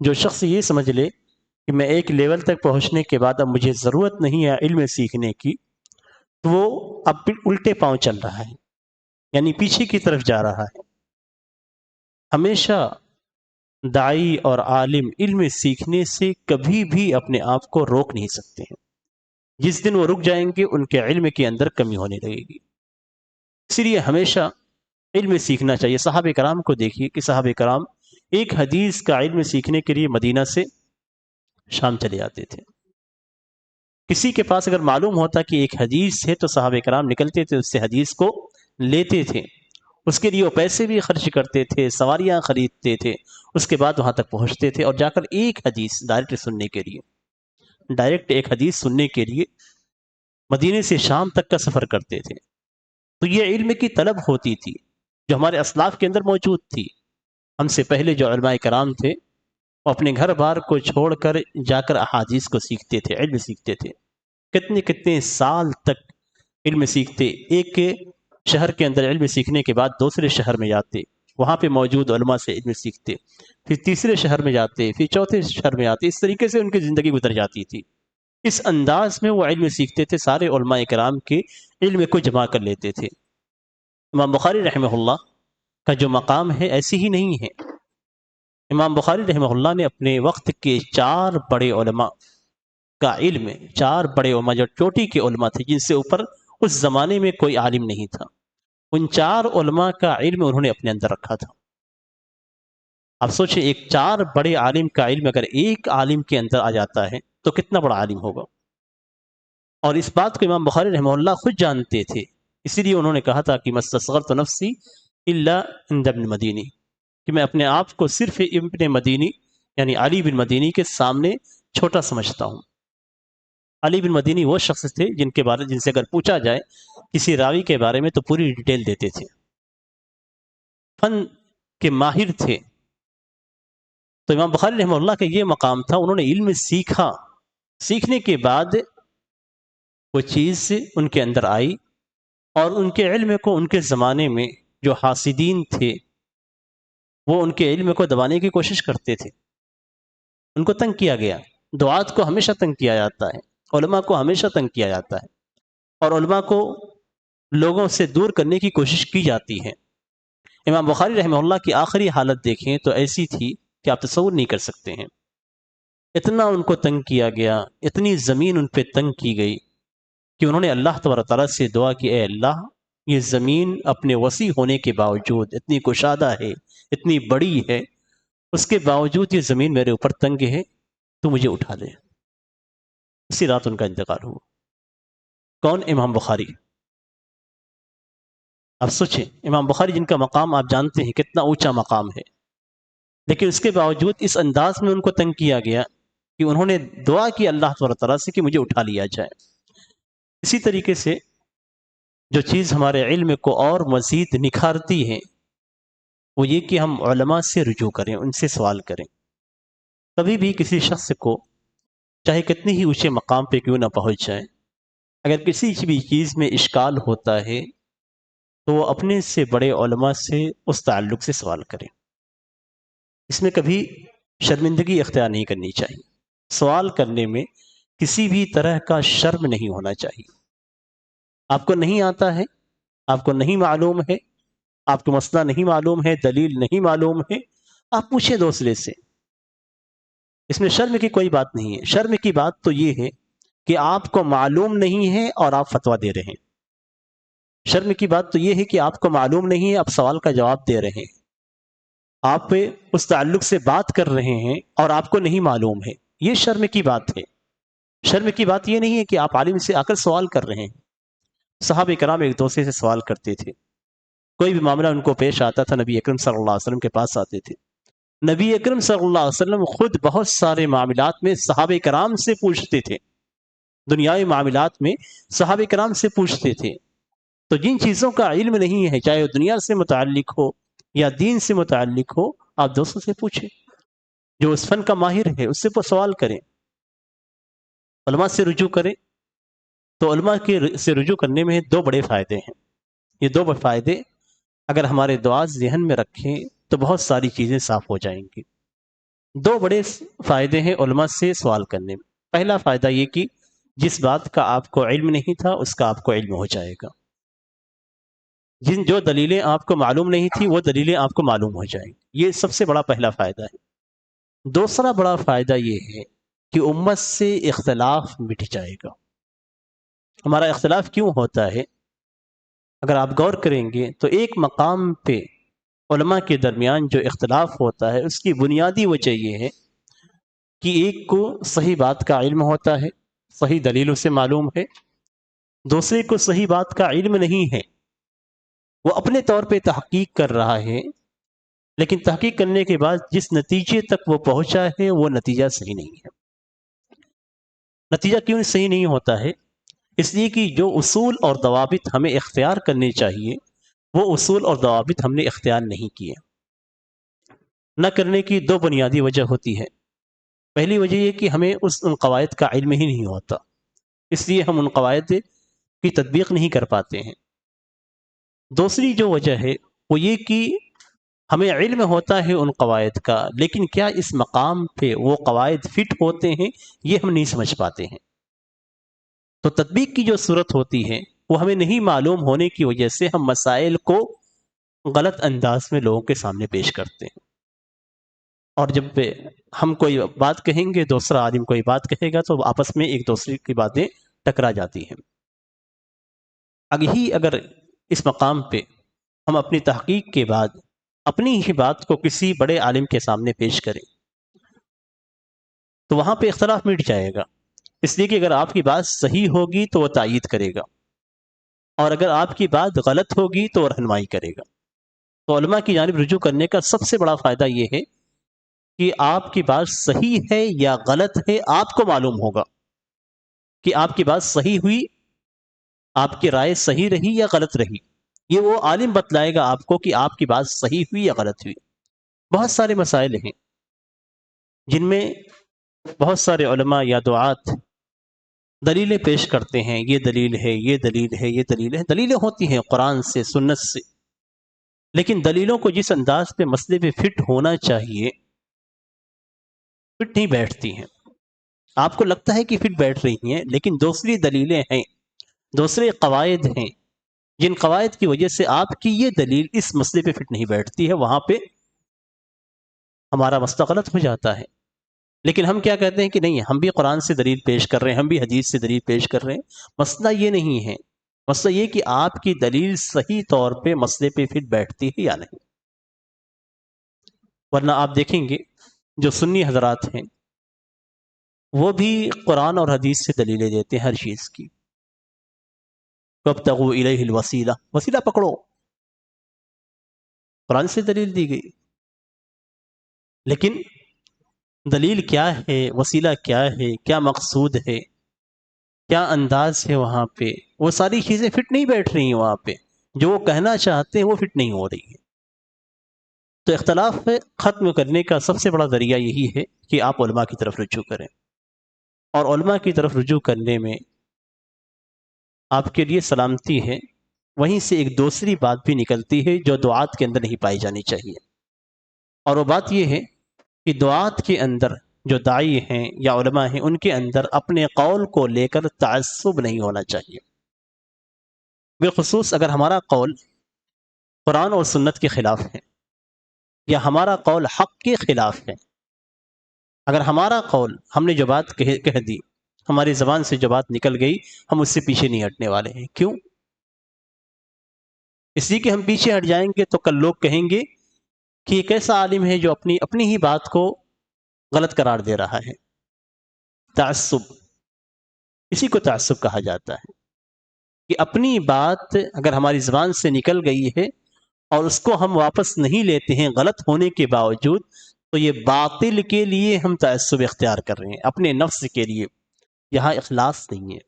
جو شخص یہ سمجھ لے کہ میں ایک لیول تک پہنچنے کے بعد اب مجھے ضرورت نہیں ہے علم سیکھنے کی، تو وہ اب الٹے پاؤں چل رہا ہے، یعنی پیچھے کی طرف جا رہا ہے۔ ہمیشہ داعی اور عالم علم سیکھنے سے کبھی بھی اپنے آپ کو روک نہیں سکتے ہیں۔ جس دن وہ رک جائیں گے ان کے علم کے اندر کمی ہونے لگے گی۔ اسی لیے ہمیشہ علم سیکھنا چاہیے۔ صحابہ کرام کو دیکھیے کہ صحابہ کرام ایک حدیث کا علم سیکھنے کے لیے مدینہ سے شام چلے جاتے تھے۔ کسی کے پاس اگر معلوم ہوتا کہ ایک حدیث ہے تو صحابہ کرام نکلتے تھے، اس سے حدیث کو لیتے تھے، اس کے لیے وہ پیسے بھی خرچ کرتے تھے، سواریاں خریدتے تھے، اس کے بعد وہاں تک پہنچتے تھے اور جا کر ایک حدیث ڈائریکٹ سننے کے لیے، ڈائریکٹ ایک حدیث سننے کے لیے مدینے سے شام تک کا سفر کرتے تھے۔ تو یہ علم کی طلب ہوتی تھی جو ہمارے اسلاف کے اندر موجود تھی۔ ہم سے پہلے جو علماء کرام تھے وہ اپنے گھر بار کو چھوڑ کر جا کر احادیث کو سیکھتے تھے، علم سیکھتے تھے، کتنے کتنے سال تک علم سیکھتے۔ ایک شہر کے اندر علم سیکھنے کے بعد دوسرے شہر میں جاتے، وہاں پہ موجود علماء سے علم سیکھتے، پھر تیسرے شہر میں جاتے، پھر چوتھے شہر میں آتے، اس طریقے سے ان کی زندگی گزر جاتی تھی۔ اس انداز میں وہ علم سیکھتے تھے، سارے علماء کرام کے علم کو جمع کر لیتے تھے۔ امام بخاری رحمہ اللہ کا جو مقام ہے ایسی ہی نہیں ہے۔ امام بخاری رحمہ اللہ نے اپنے وقت کے 4 بڑے علماء کا علم، 4 بڑے علماء جو چوٹی کے علماء تھے، جن سے اوپر اس زمانے میں کوئی عالم نہیں تھا، ان 4 علماء کا علم انہوں نے اپنے اندر رکھا تھا۔ اب سوچیں، ایک 4 بڑے عالم کا علم اگر ایک عالم کے اندر آ جاتا ہے تو کتنا بڑا عالم ہوگا۔ اور اس بات کو امام بخاری رحمہ اللہ خود جانتے تھے، اسی لیے انہوں نے کہا تھا کہ مستصغرت نفسی الا عند ابن مدینی، کہ میں اپنے آپ کو صرف ابن مدینی یعنی علی بن مدینی کے سامنے چھوٹا سمجھتا ہوں۔ علی بن مدینی وہ شخص تھے جن سے اگر پوچھا جائے کسی راوی کے بارے میں تو پوری ڈیٹیل دیتے تھے، فن کے ماہر تھے۔ تو امام بخاری رحمہ اللہ کا یہ مقام تھا، انہوں نے علم سیکھا، سیکھنے کے بعد وہ چیز ان کے اندر آئی اور ان کے علم کو ان کے زمانے میں جو حاسدین تھے وہ ان کے علم کو دبانے کی کوشش کرتے تھے، ان کو تنگ کیا گیا۔ دعات کو ہمیشہ تنگ کیا جاتا ہے، علماء کو ہمیشہ تنگ کیا جاتا ہے، اور علماء کو لوگوں سے دور کرنے کی کوشش کی جاتی ہے۔ امام بخاری رحمہ اللہ کی آخری حالت دیکھیں تو ایسی تھی کہ آپ تصور نہیں کر سکتے ہیں۔ اتنا ان کو تنگ کیا گیا، اتنی زمین ان پہ تنگ کی گئی کہ انہوں نے اللہ تبارک تعالیٰ سے دعا کی، اے اللہ، یہ زمین اپنے وسیع ہونے کے باوجود اتنی کشادہ ہے، اتنی بڑی ہے، اس کے باوجود یہ زمین میرے اوپر تنگ ہے، تو مجھے اٹھا لے۔ اسی رات ان کا انتقال ہوا۔ کون؟ امام بخاری۔ اب سوچیں، امام بخاری جن کا مقام آپ جانتے ہیں کتنا اونچا مقام ہے، لیکن اس کے باوجود اس انداز میں ان کو تنگ کیا گیا کہ انہوں نے دعا کی اللہ تبارک تعالیٰ سے کہ مجھے اٹھا لیا جائے۔ اسی طریقے سے جو چیز ہمارے علم کو اور مزید نکھارتی ہے وہ یہ کہ ہم علماء سے رجوع کریں، ان سے سوال کریں۔ کبھی بھی کسی شخص کو چاہے کتنی ہی اونچے مقام پہ کیوں نہ پہنچ جائے، اگر کسی بھی چیز میں اشکال ہوتا ہے تو وہ اپنے سے بڑے علماء سے اس تعلق سے سوال کریں. اس میں کبھی شرمندگی اختیار نہیں کرنی چاہیے. سوال کرنے میں کسی بھی طرح کا شرم نہیں ہونا چاہیے. آپ کو نہیں آتا ہے، آپ کو نہیں معلوم ہے، آپ کو مسئلہ نہیں معلوم ہے، دلیل نہیں معلوم ہے، آپ پوچھیں دوسرے سے. اس میں شرم کی کوئی بات نہیں ہے. شرم کی بات تو یہ ہے کہ آپ کو معلوم نہیں ہے اور آپ فتویٰ دے رہے ہیں. شرم کی بات تو یہ ہے کہ آپ کو معلوم نہیں ہے، آپ سوال کا جواب دے رہے ہیں. آپ اس تعلق سے بات کر رہے ہیں اور آپ کو نہیں معلوم ہے، یہ شرم کی بات ہے. شرم کی بات یہ نہیں ہے کہ آپ عالم سے آ کر سوال کر رہے ہیں. صحابہ کرام ایک دوسرے سے سوال کرتے تھے. کوئی بھی معاملہ ان کو پیش آتا تھا، نبی اکرم صلی اللہ علیہ وسلم کے پاس آتے تھے. نبی اکرم صلی اللہ علیہ وسلم خود بہت سارے معاملات میں صحابہ کرام سے پوچھتے تھے. دنیاوی معاملات میں صحابہ کرام سے پوچھتے تھے. تو جن چیزوں کا علم نہیں ہے، چاہے وہ دنیا سے متعلق ہو یا دین سے متعلق ہو، آپ دوستوں سے پوچھیں. جو اس فن کا ماہر ہے اس سے سوال کریں، علماء سے رجوع کریں. تو علماء سے رجوع کرنے میں دو بڑے فائدے ہیں. یہ دو بڑے فائدے اگر ہمارے دعا ذہن میں رکھیں تو بہت ساری چیزیں صاف ہو جائیں گی. دو بڑے فائدے ہیں علماء سے سوال کرنے میں. پہلا فائدہ یہ کہ جس بات کا آپ کو علم نہیں تھا اس کا آپ کو علم ہو جائے گا. جو دلیلیں آپ کو معلوم نہیں تھی وہ دلیلیں آپ کو معلوم ہو جائیں گی. یہ سب سے بڑا پہلا فائدہ ہے. دوسرا بڑا فائدہ یہ ہے کہ امت سے اختلاف مٹ جائے گا. ہمارا اختلاف کیوں ہوتا ہے؟ اگر آپ غور کریں گے تو ایک مقام پہ علماء کے درمیان جو اختلاف ہوتا ہے اس کی بنیادی وجہ یہ ہے کہ ایک کو صحیح بات کا علم ہوتا ہے، صحیح دلیل اسے معلوم ہے. دوسرے کو صحیح بات کا علم نہیں ہے، وہ اپنے طور پہ تحقیق کر رہا ہے، لیکن تحقیق کرنے کے بعد جس نتیجے تک وہ پہنچا ہے وہ نتیجہ صحیح نہیں ہے. نتیجہ کیوں صحیح نہیں ہوتا ہے؟ اس لیے کہ جو اصول اور ضوابط ہمیں اختیار کرنے چاہیے وہ اصول اور ضوابط ہم نے اختیار نہیں کیے. نہ کرنے کی دو بنیادی وجہ ہوتی ہے. پہلی وجہ یہ کہ ہمیں ان قواعد کا علم ہی نہیں ہوتا، اس لیے ہم ان قواعد کی تطبیق نہیں کر پاتے ہیں. دوسری جو وجہ ہے وہ یہ کہ ہمیں علم ہوتا ہے ان قواعد کا، لیکن کیا اس مقام پہ وہ قواعد فٹ ہوتے ہیں یہ ہم نہیں سمجھ پاتے ہیں. تو تطبیق کی جو صورت ہوتی ہے وہ ہمیں نہیں معلوم ہونے کی وجہ سے ہم مسائل کو غلط انداز میں لوگوں کے سامنے پیش کرتے ہیں. اور جب ہم کوئی بات کہیں گے دوسرا عالم کوئی بات کہے گا تو آپس میں ایک دوسرے کی باتیں ٹکرا جاتی ہیں. اگر اس مقام پہ ہم اپنی تحقیق کے بعد اپنی ہی بات کو کسی بڑے عالم کے سامنے پیش کریں تو وہاں پہ اختلاف مٹ جائے گا. اس لیے کہ اگر آپ کی بات صحیح ہوگی تو وہ تائید کرے گا، اور اگر آپ کی بات غلط ہوگی تو وہ رہنمائی کرے گا. تو علماء کی جانب رجوع کرنے کا سب سے بڑا فائدہ یہ ہے کہ آپ کی بات صحیح ہے یا غلط ہے آپ کو معلوم ہوگا کہ آپ کی بات صحیح ہوئی، آپ کی رائے صحیح رہی یا غلط رہی. یہ وہ عالم بتلائے گا آپ کو کہ آپ کی بات صحیح ہوئی یا غلط ہوئی. بہت سارے مسائل ہیں جن میں بہت سارے علماء یا دعات دلیلیں پیش کرتے ہیں، یہ دلیل ہے، یہ دلیل ہے، یہ دلیل ہے. دلیلیں ہوتی ہیں قرآن سے، سنت سے، لیکن دلیلوں کو جس انداز پہ مسئلے پہ فٹ ہونا چاہیے فٹ نہیں بیٹھتی ہیں. آپ کو لگتا ہے کہ فٹ بیٹھ رہی ہیں، لیکن دوسری دلیلیں ہیں، دوسرے قواعد ہیں جن قواعد کی وجہ سے آپ کی یہ دلیل اس مسئلے پہ فٹ نہیں بیٹھتی ہے. وہاں پہ ہمارا مسئلہ غلط ہو جاتا ہے. لیکن ہم کیا کہتے ہیں کہ نہیں، ہم بھی قرآن سے دلیل پیش کر رہے ہیں، ہم بھی حدیث سے دلیل پیش کر رہے ہیں. مسئلہ یہ نہیں ہے، مسئلہ یہ کہ آپ کی دلیل صحیح طور پہ مسئلے پہ فٹ بیٹھتی ہے یا نہیں. ورنہ آپ دیکھیں گے جو سنی حضرات ہیں وہ بھی قرآن اور حدیث سے دلیلیں دیتے ہیں ہر چیز کی. وابتغوا الیہ الوسیلہ، وسیلہ پکڑو، قرآن سے دلیل دی گئی. لیکن دلیل کیا ہے، وسیلہ کیا ہے، کیا مقصود ہے، کیا انداز ہے، وہاں پہ وہ ساری چیزیں فٹ نہیں بیٹھ رہی ہیں. وہاں پہ جو وہ کہنا چاہتے ہیں وہ فٹ نہیں ہو رہی ہے. تو اختلاف ختم کرنے کا سب سے بڑا ذریعہ یہی ہے کہ آپ علماء کی طرف رجوع کریں. اور علماء کی طرف رجوع کرنے میں آپ کے لیے سلامتی ہے وہیں سے ایک دوسری بات بھی نکلتی ہے جو دعات کے اندر نہیں پائی جانی چاہیے، اور وہ بات یہ ہے کہ دعات کے اندر جو داعی ہیں یا علماء ہیں ان کے اندر اپنے قول کو لے کر تعصب نہیں ہونا چاہیے۔ بالخصوص اگر ہمارا قول قرآن اور سنت کے خلاف ہے یا ہمارا قول حق کے خلاف ہے، اگر ہمارا قول ہم نے جو بات کہہ دی، ہماری زبان سے جو بات نکل گئی، ہم اس سے پیچھے نہیں ہٹنے والے ہیں۔ کیوں؟ اس لیے کہ ہم پیچھے ہٹ جائیں گے تو کل لوگ کہیں گے کہ ایک ایسا عالم ہے جو اپنی ہی بات کو غلط قرار دے رہا ہے۔ تعصب، اسی کو تعصب کہا جاتا ہے کہ اپنی بات اگر ہماری زبان سے نکل گئی ہے اور اس کو ہم واپس نہیں لیتے ہیں غلط ہونے کے باوجود، تو یہ باطل کے لیے ہم تعصب اختیار کر رہے ہیں، اپنے نفس کے لیے۔ یہاں اخلاص نہیں ہے،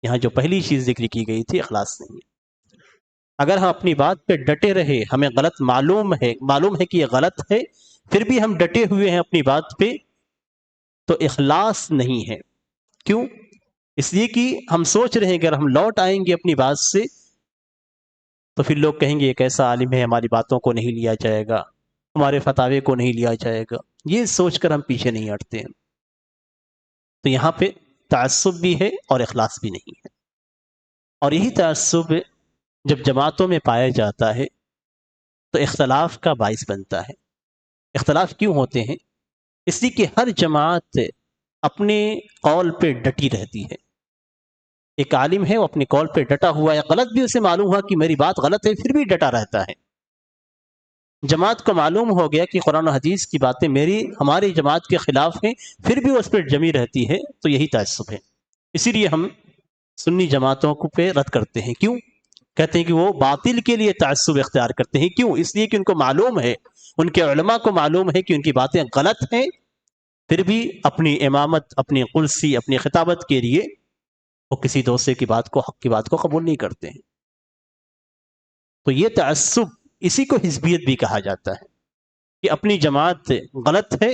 یہاں جو پہلی چیز ذکر کی گئی تھی اخلاص نہیں ہے۔ اگر ہم اپنی بات پہ ڈٹے رہے، ہمیں غلط معلوم ہے کہ یہ غلط ہے، پھر بھی ہم ڈٹے ہوئے ہیں اپنی بات پہ، تو اخلاص نہیں ہے۔ کیوں؟ اس لیے کہ ہم سوچ رہے ہیں کہ اگر ہم لوٹ آئیں گے اپنی بات سے تو پھر لوگ کہیں گے ایک ایسا عالم ہے، ہماری باتوں کو نہیں لیا جائے گا، ہمارے فتاوے کو نہیں لیا جائے گا، یہ سوچ کر ہم پیچھے نہیں ہٹتے ہیں۔ تو یہاں پہ تعصب بھی ہے اور اخلاص بھی نہیں ہے، اور یہی تعصب جب جماعتوں میں پایا جاتا ہے تو اختلاف کا باعث بنتا ہے۔ اختلاف کیوں ہوتے ہیں؟ اس لیے کہ ہر جماعت اپنے قول پہ ڈٹی رہتی ہے۔ ایک عالم ہے، وہ اپنے قول پہ ڈٹا ہوا ہے، غلط بھی اسے معلوم ہوا کہ میری بات غلط ہے، پھر بھی ڈٹا رہتا ہے۔ جماعت کو معلوم ہو گیا کہ قرآن و حدیث کی باتیں ہماری جماعت کے خلاف ہیں، پھر بھی وہ اس پہ جمی رہتی ہے، تو یہی تعصب ہے۔ اسی لیے ہم سنی جماعتوں کو پہ رد کرتے ہیں۔ کیوں؟ کہتے ہیں کہ وہ باطل کے لیے تعصب اختیار کرتے ہیں۔ کیوں؟ اس لیے کہ ان کو معلوم ہے، ان کے علماء کو معلوم ہے کہ ان کی باتیں غلط ہیں، پھر بھی اپنی امامت، اپنی قرسی، اپنی خطابت کے لیے وہ کسی دوسرے کی بات کو، حق کی بات کو قبول نہیں کرتے ہیں۔ تو یہ تعصب، اسی کو حزبیت بھی کہا جاتا ہے، کہ اپنی جماعت غلط ہے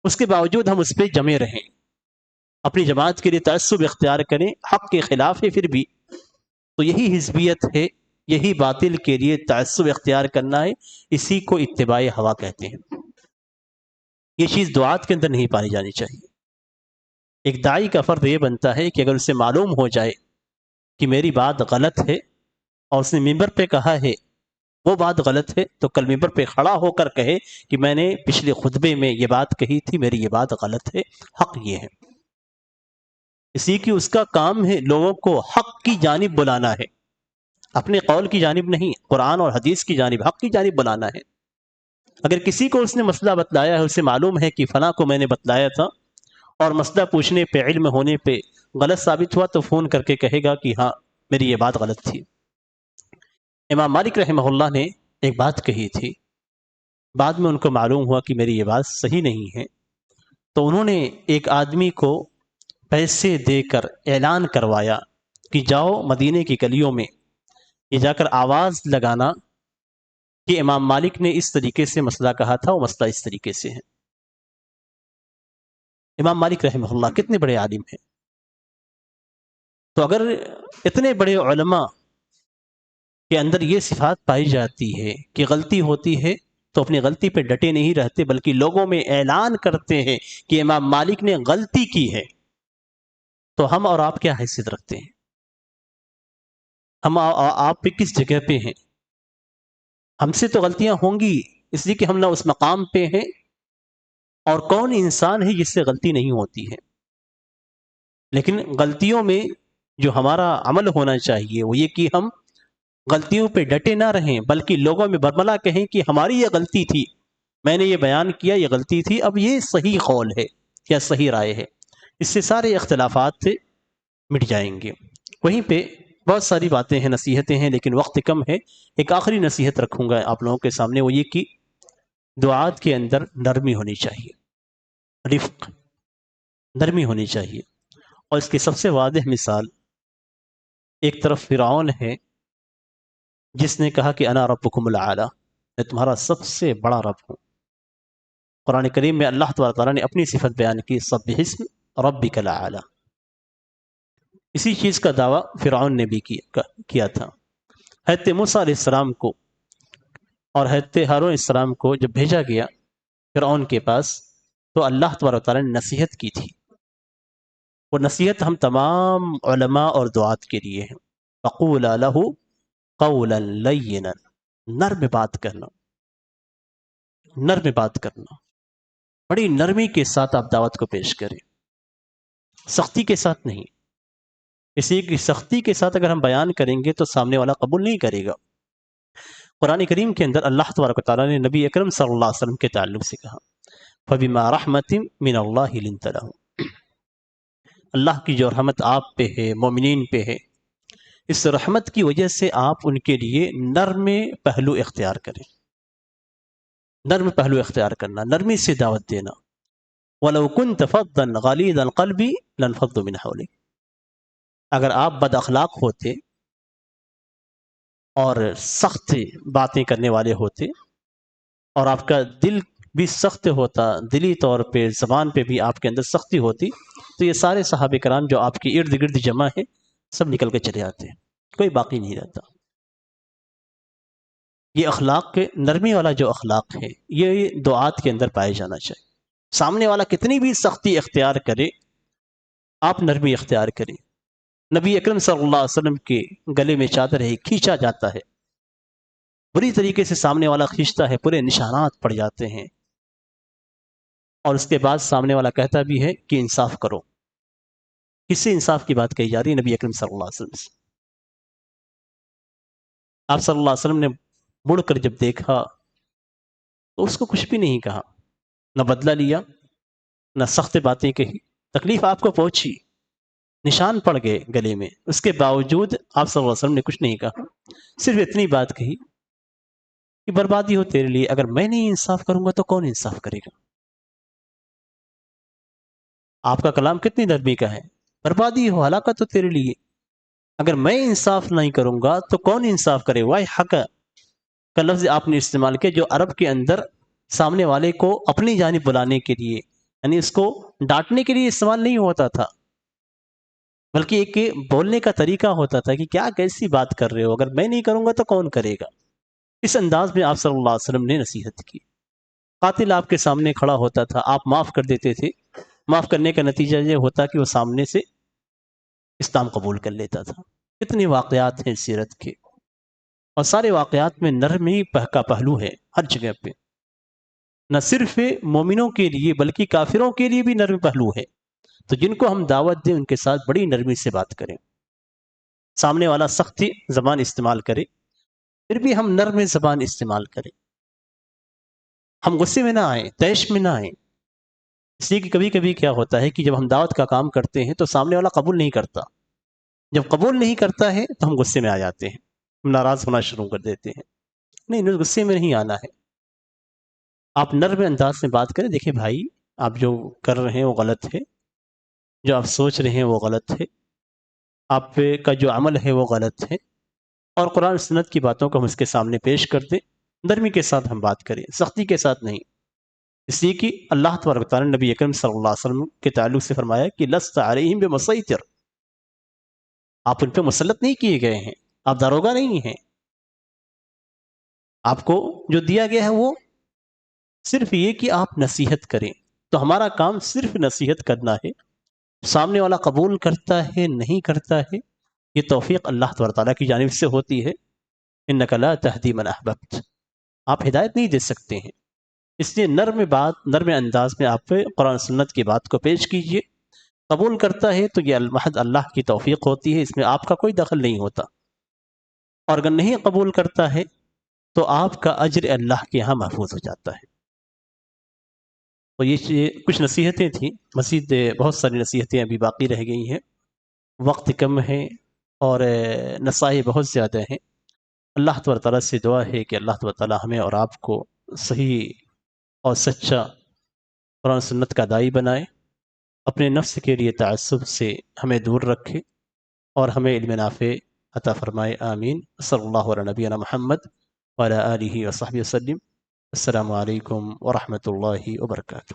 اس کے باوجود ہم اس پہ جمے رہیں، اپنی جماعت کے لیے تعصب اختیار کریں، حق کے خلاف ہے پھر بھی، تو یہی حزبیت ہے، یہی باطل کے لیے تعصب اختیار کرنا ہے، اسی کو اتباع ہوا کہتے ہیں۔ یہ چیز دعات کے اندر نہیں پانی جانی چاہیے۔ ایک داعی کا فرض یہ بنتا ہے کہ اگر اسے معلوم ہو جائے کہ میری بات غلط ہے اور اس نے ممبر پہ کہا ہے وہ بات غلط ہے، تو کل ممبر پہ کھڑا ہو کر کہے کہ میں نے پچھلے خطبے میں یہ بات کہی تھی، میری یہ بات غلط ہے، حق یہ ہے۔ اسی کی اس کا کام ہے لوگوں کو حق کی جانب بلانا ہے، اپنے قول کی جانب نہیں، قرآن اور حدیث کی جانب، حق کی جانب بلانا ہے۔ اگر کسی کو اس نے مسئلہ بتلایا ہے، اسے معلوم ہے کہ فلاں کو میں نے بتلایا تھا اور مسئلہ پوچھنے پہ، علم ہونے پہ غلط ثابت ہوا، تو فون کر کے کہے گا کہ ہاں میری یہ بات غلط تھی۔ امام مالک رحمہ اللہ نے ایک بات کہی تھی، بعد میں ان کو معلوم ہوا کہ میری یہ بات صحیح نہیں ہے، تو انہوں نے ایک آدمی کو پیسے دے کر اعلان کروایا کہ جاؤ مدینے کی گلیوں میں یہ جا کر آواز لگانا کہ امام مالک نے اس طریقے سے مسئلہ کہا تھا، وہ مسئلہ اس طریقے سے ہے۔ امام مالک رحمہ اللہ کتنے بڑے عالم ہیں، تو اگر اتنے بڑے علماء کے اندر یہ صفات پائی جاتی ہے کہ غلطی ہوتی ہے تو اپنی غلطی پہ ڈٹے نہیں رہتے، بلکہ لوگوں میں اعلان کرتے ہیں کہ امام مالک نے غلطی کی ہے، تو ہم اور آپ کیا حیثیت رکھتے ہیں؟ ہم آپ پہ کس جگہ پہ ہیں؟ ہم سے تو غلطیاں ہوں گی، اس لیے کہ ہم نہ اس مقام پہ ہیں، اور کون انسان ہے جس سے غلطی نہیں ہوتی ہے؟ لیکن غلطیوں میں جو ہمارا عمل ہونا چاہیے وہ یہ کہ ہم غلطیوں پہ ڈٹے نہ رہیں، بلکہ لوگوں میں برملا کہیں کہ ہماری یہ غلطی تھی، میں نے یہ بیان کیا، یہ غلطی تھی، اب یہ صحیح قول ہے یا صحیح رائے ہے۔ اس سے سارے اختلافات مٹ جائیں گے۔ وہیں پہ بہت ساری باتیں ہیں، نصیحتیں ہیں، لیکن وقت کم ہے۔ ایک آخری نصیحت رکھوں گا آپ لوگوں کے سامنے، وہ یہ کہ دعات کے اندر نرمی ہونی چاہیے، رفق، نرمی ہونی چاہیے۔ اور اس کی سب سے واضح مثال، ایک طرف فرعون ہے جس نے کہا کہ انا ربکم الاعلی، میں تمہارا سب سے بڑا رب ہوں۔ قرآن کریم میں اللہ تبارک تعالیٰ نے اپنی صفت بیان کی، سبح اسم ربک الاعلی۔ اسی چیز کا دعویٰ فرعون نے بھی کیا تھا۔ حضرت موسیٰ علیہ السلام کو اور حضرت ہارون علیہ السلام کو جب بھیجا گیا فرعون کے پاس، تو اللہ تبارک و تعالیٰ نے نصیحت کی تھی۔ وہ نصیحت ہم تمام علماء اور دعات کے لیے ہیں۔ فَقُولَا لَهُ قَوْلًا لَيِّنًا، نرم بات کرنا، نرم بات کرنا، بڑی نرمی کے ساتھ آپ دعوت کو پیش کریں، سختی کے ساتھ نہیں۔ اسی کی سختی کے ساتھ اگر ہم بیان کریں گے تو سامنے والا قبول نہیں کرے گا۔ قرآن کریم کے اندر اللہ تبارک و تعالیٰ نے نبی اکرم صلی اللہ علیہ وسلم کے تعلق سے کہا فَبِمَا رَحْمَةٍ مِّنَ اللَّهِ لِنْتَ لَهُمْ، اللہ کی جو رحمت آپ پہ ہے، مومنین پہ ہے، اس رحمت کی وجہ سے آپ ان کے لیے نرم پہلو اختیار کریں، نرم پہلو اختیار کرنا، نرمی سے دعوت دینا۔ وَلَوْ كُنْتَ فَظًّا غَلِيظَ الْقَلْبِ لَانفَضُّوا مِنْ حَوْلِكَ، اگر آپ بد اخلاق ہوتے اور سخت باتیں کرنے والے ہوتے اور آپ کا دل بھی سخت ہوتا، دلی طور پہ زبان پہ بھی آپ کے اندر سختی ہوتی، تو یہ سارے صحابہ کرام جو آپ کے ارد گرد جمع ہیں سب نکل کے چلے آتے، کوئی باقی نہیں رہتا۔ یہ اخلاق کے نرمی والا جو اخلاق ہے یہ دعات کے اندر پائے جانا چاہیے۔ سامنے والا کتنی بھی سختی اختیار کرے، آپ نرمی اختیار کریں۔ نبی اکرم صلی اللہ علیہ وسلم کے گلے میں چادر ہے، کھینچا جاتا ہے، بری طریقے سے سامنے والا کھینچتا ہے، پورے نشانات پڑ جاتے ہیں، اور اس کے بعد سامنے والا کہتا بھی ہے کہ انصاف کرو۔ کس سے انصاف کی بات کہی جا رہی ہے؟ نبی اکرم صلی اللہ علیہ وسلم سے۔ آپ صلی اللہ علیہ وسلم نے مڑ کر جب دیکھا تو اس کو کچھ بھی نہیں کہا، نہ بدلہ لیا، نہ سخت باتیں کہی۔ تکلیف آپ کو پہنچی، نشان پڑ گئے گلے میں، اس کے باوجود آپ صلی اللہ علیہ وسلم نے کچھ نہیں کہا، صرف اتنی بات کہی کہ بربادی ہو تیرے لیے، اگر میں نہیں انصاف کروں گا تو کون انصاف کرے گا؟ آپ کا کلام کتنی نرمی کا ہے، بربادی ہو، ہلاکت ہو تیرے لیے، اگر میں انصاف نہیں کروں گا تو کون انصاف کرے؟ وائی حق کا لفظ آپ نے استعمال کیا جو عرب کے اندر سامنے والے کو اپنی جانب بلانے کے لیے، یعنی اس کو ڈانٹنے کے لیے استعمال نہیں ہوتا تھا، بلکہ ایک بولنے کا طریقہ ہوتا تھا کہ کیا کیسی بات کر رہے ہو، اگر میں نہیں کروں گا تو کون کرے گا؟ اس انداز میں آپ صلی اللہ علیہ وسلم نے نصیحت کی۔ قاتل آپ کے سامنے کھڑا ہوتا تھا، آپ معاف کر دیتے تھے، معاف کرنے کا نتیجہ یہ ہوتا کہ وہ سامنے سے اسلام قبول کر لیتا تھا۔ کتنے واقعات ہیں سیرت کے، اور سارے واقعات میں نرمی کا پہلو ہے ہر جگہ پہ، نہ صرف مومنوں کے لیے بلکہ کافروں کے لیے بھی نرم پہلو ہے۔ تو جن کو ہم دعوت دیں ان کے ساتھ بڑی نرمی سے بات کریں، سامنے والا سختی زبان استعمال کرے، پھر بھی ہم نرم زبان استعمال کریں، ہم غصے میں نہ آئیں، طیش میں نہ آئیں۔ اس لیے کہ کبھی کبھی کیا ہوتا ہے کہ جب ہم دعوت کا کام کرتے ہیں تو سامنے والا قبول نہیں کرتا، جب قبول نہیں کرتا ہے تو ہم غصے میں آ جاتے ہیں، ہم ناراض ہونا شروع کر دیتے ہیں۔ نہیں، غصے میں نہیں آنا ہے، آپ نرم انداز سے بات کریں، دیکھیں بھائی آپ جو کر رہے ہیں وہ غلط ہے، جو آپ سوچ رہے ہیں وہ غلط ہے، آپ کا جو عمل ہے وہ غلط ہے، اور قرآن سنت کی باتوں کو ہم اس کے سامنے پیش کر دیں، نرمی کے ساتھ ہم بات کریں، سختی کے ساتھ نہیں۔ اس لیے کہ اللہ تبارک و تعالیٰ نے نبی اکرم صلی اللہ علیہ وسلم کے تعلق سے فرمایا کہ لست علیہم بمسیطر، آپ ان پہ مسلط نہیں کیے گئے ہیں، آپ داروغہ نہیں ہیں، آپ کو جو دیا گیا ہے وہ صرف یہ کہ آپ نصیحت کریں۔ تو ہمارا کام صرف نصیحت کرنا ہے، سامنے والا قبول کرتا ہے نہیں کرتا ہے یہ توفیق اللہ تبارک و تعالیٰ کی جانب سے ہوتی ہے۔ انک لا تہدی من احببت، آپ ہدایت نہیں دے سکتے ہیں، اس لیے نرم انداز میں آپ قرآن سنت کی بات کو پیش کیجئے، قبول کرتا ہے تو یہ محض اللہ کی توفیق ہوتی ہے، اس میں آپ کا کوئی دخل نہیں ہوتا، اور اگر نہیں قبول کرتا ہے تو آپ کا اجر اللہ کے ہاں محفوظ ہو جاتا ہے۔ تو یہ کچھ نصیحتیں تھیں، مزید بہت ساری نصیحتیں ابھی باقی رہ گئی ہیں، وقت کم ہے اور نصائح بہت زیادہ ہیں۔ اللہ تبارک تعالیٰ سے دعا ہے کہ اللہ تبارک تعالیٰ ہمیں اور آپ کو صحیح اور سچا قرآن سنت کا داعی بنائے، اپنے نفس کے لیے تعصب سے ہمیں دور رکھے، اور ہمیں علم نافع عطا فرمائے، آمین۔ صلی اللہ علیہ نبینا محمد وعلی آلہ وصحبہ وسلم۔ السلام علیکم ورحمۃ اللہ وبرکاتہ۔